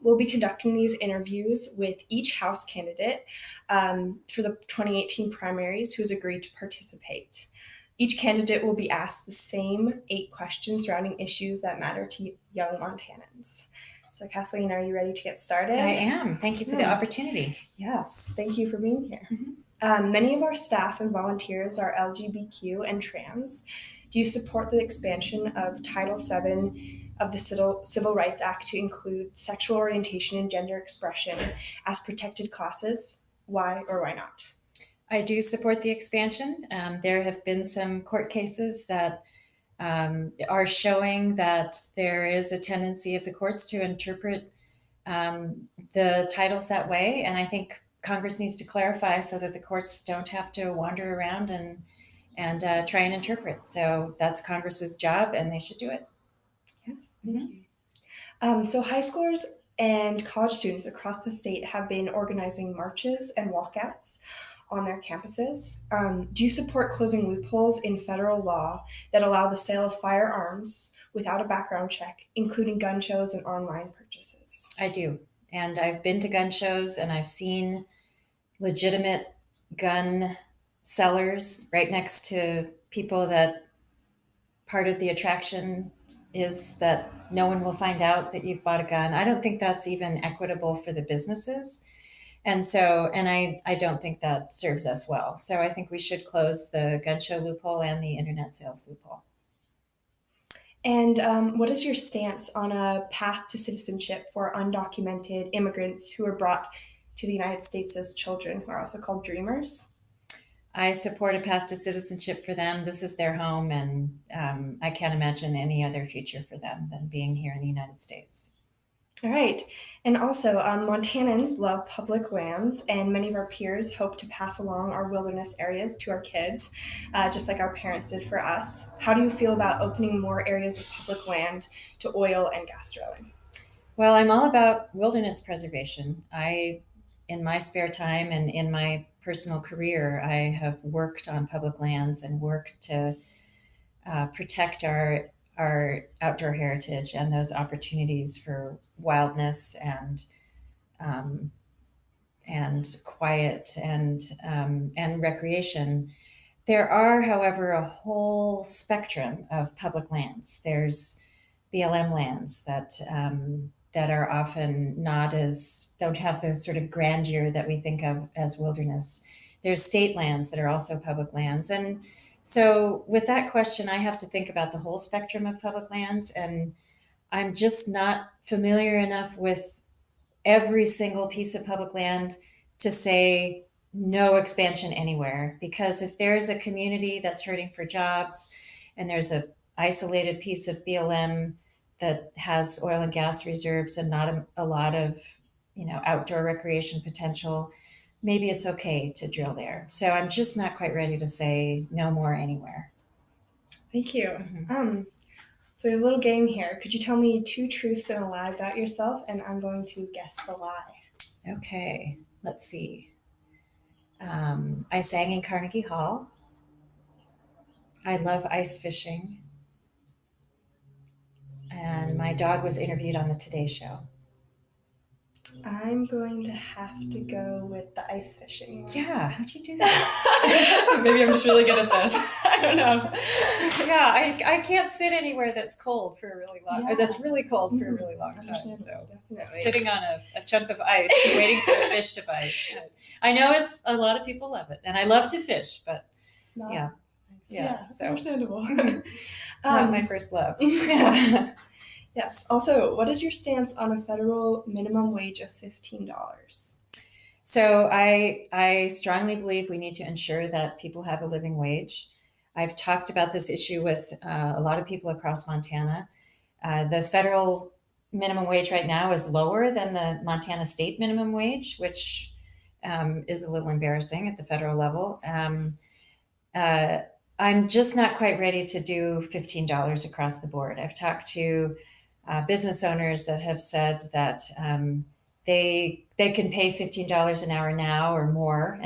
We'll be conducting these interviews with each House candidate for the 2018 primaries who has agreed to participate. Each candidate will be asked the same 8 questions surrounding issues that matter to young Montanans. So Kathleen, are you ready to get started? I am. Thank you for the opportunity. Yes, thank you for being here. Many of our staff and volunteers are LGBTQ and trans. Do you support the expansion of Title VII of the Civil Rights Act to include sexual orientation and gender expression as protected classes? Why or why not? I do support the expansion. There have been some court cases that are showing that there is a tendency of the courts to interpret the titles that way. And I think Congress needs to clarify so that the courts don't have to wander around and try and interpret. So that's Congress's job, and they should do it. Yes, thank you. So high schoolers and college students across the state have been organizing marches and walkouts on their campuses. Do you support closing loopholes in federal law that allow the sale of firearms without a background check, including gun shows and online purchases? I do. And I've been to gun shows and I've seen legitimate gun sellers right next to people that part of the attraction is that no one will find out that you've bought a gun. I don't think that's even equitable for the businesses. And I don't think that serves us well. So I think we should close the gun show loophole and the internet sales loophole. And what is your stance on a path to citizenship for undocumented immigrants who are brought to the United States as children, who are also called dreamers? I support a path to citizenship for them. This is their home, and I can't imagine any other future for them than being here in the United States. All right. And also, Montanans love public lands, and many of our peers hope to pass along our wilderness areas to our kids, just like our parents did for us. How do you feel about opening more areas of public land to oil and gas drilling? Well, I'm all about wilderness preservation. In my spare time and in my personal career, I have worked on public lands and worked to protect our outdoor heritage and those opportunities for wildness and quiet and recreation. There are, however, a whole spectrum of public lands. There's BLM lands that are often don't have the sort of grandeur that we think of as wilderness. There's state lands that are also public lands. And so with that question, I have to think about the whole spectrum of public lands. And I'm just not familiar enough with every single piece of public land to say no expansion anywhere. Because if there's a community that's hurting for jobs and there's a isolated piece of BLM that has oil and gas reserves and not a lot of outdoor recreation potential, maybe it's okay to drill there. So I'm just not quite ready to say no more anywhere. Thank you. So we have a little game here. Could you tell me 2 truths and a lie about yourself? And I'm going to guess the lie. Okay, let's see. I sang in Carnegie Hall. I love ice fishing. And my dog was interviewed on the Today Show. I'm going to have to go with the ice fishing. Yeah, how'd you do that? Maybe I'm just really good at this. I don't know. Yeah, I can't sit anywhere that's cold for a really long. Or that's really cold for a really long time. So definitely. Sitting on a chunk of ice, waiting for a fish to bite. I know a lot of people love it, and I love to fish, but it's not. Yeah, so understandable. Not my first love. Yeah. Yes. Also, what is your stance on a federal minimum wage of $15? So I strongly believe we need to ensure that people have a living wage. I've talked about this issue with a lot of people across Montana. The federal minimum wage right now is lower than the Montana state minimum wage, which is a little embarrassing at the federal level. I'm just not quite ready to do $15 across the board. I've talked to business owners that have said that they can pay $15 an hour now or more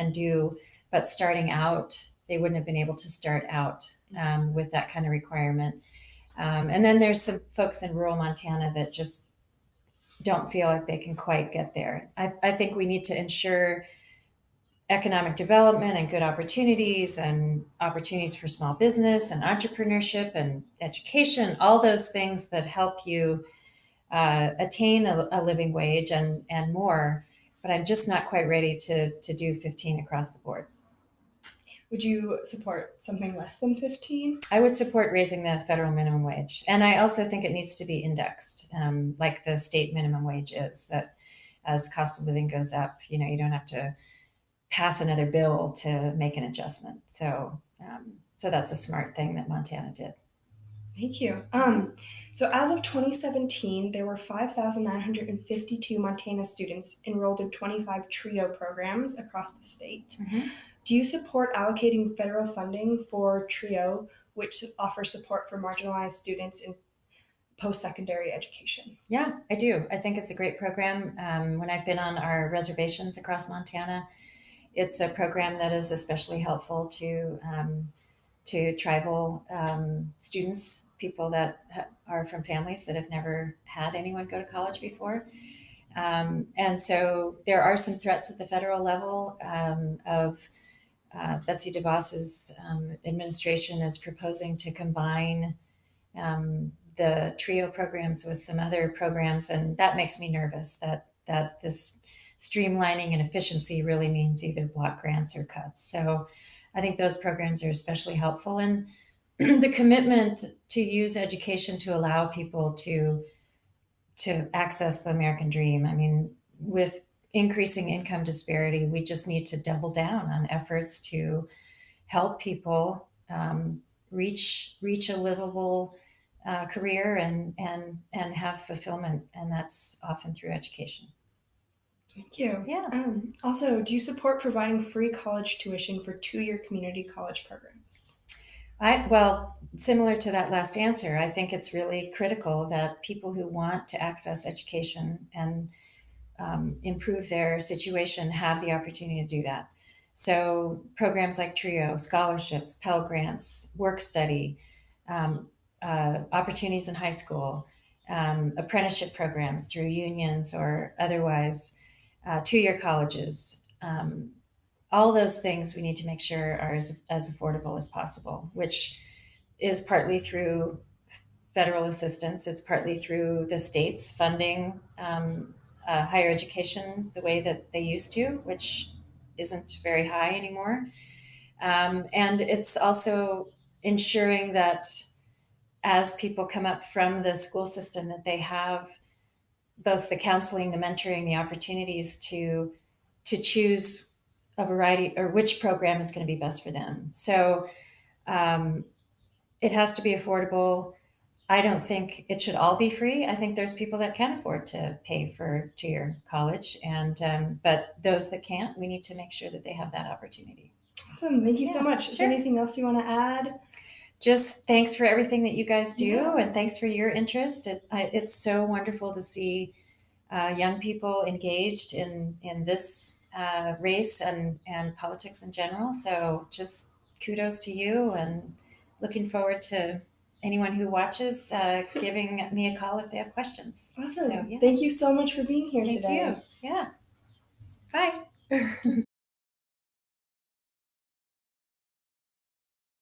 but starting out, they wouldn't have been able to start out with that kind of requirement. And then there's some folks in rural Montana that just don't feel like they can quite get there. I think we need to ensure economic development and good opportunities and opportunities for small business and entrepreneurship and education, all those things that help you attain a living wage and more. But I'm just not quite ready to do 15 across the board. Would you support something less than 15? I would support raising the federal minimum wage. And I also think it needs to be indexed, like the state minimum wage is, that as cost of living goes up, you know, you don't have to pass another bill to make an adjustment. So that's a smart thing that Montana did. Thank you. So as of 2017, there were 5,952 Montana students enrolled in 25 TRIO programs across the state. Mm-hmm. Do you support allocating federal funding for TRIO, which offers support for marginalized students in post-secondary education? Yeah, I do. I think it's a great program. When I've been on our reservations across Montana, it's a program that is especially helpful to tribal students, people that are from families that have never had anyone go to college before. And so there are some threats at the federal level of Betsy DeVos's administration is proposing to combine the TRIO programs with some other programs, and that makes me nervous that this streamlining and efficiency really means either block grants or cuts. So I think those programs are especially helpful, and the commitment to use education to allow people to access the American dream. I mean, with increasing income disparity, we just need to double down on efforts to help people reach a livable career and have fulfillment, and that's often through education. Thank you. Yeah. Also, do you support providing free college tuition for two-year community college programs? Well, similar to that last answer, I think it's really critical that people who want to access education and improve their situation have the opportunity to do that. So programs like TRIO, scholarships, Pell Grants, work study, opportunities in high school, apprenticeship programs through unions or otherwise, two-year colleges. All those things we need to make sure are as affordable as possible, which is partly through federal assistance. It's partly through the states funding higher education the way that they used to, which isn't very high anymore. And it's also ensuring that as people come up from the school system, that they have both the counseling, the mentoring, the opportunities to choose a variety or which program is going to be best for them. So it has to be affordable. I don't think it should all be free. I think there's people that can afford to pay for two-year college, and but those that can't, we need to make sure that they have that opportunity. Awesome. Thank you so much. Is there Sure. anything else you want to add? Just thanks for everything that you guys do, Yeah. and thanks for your interest. It's so wonderful to see young people engaged in this race and politics in general. So just kudos to you, and looking forward to anyone who watches giving me a call if they have questions. Awesome. So, yeah. Thank you so much for being here Thank today. you. Yeah. Bye.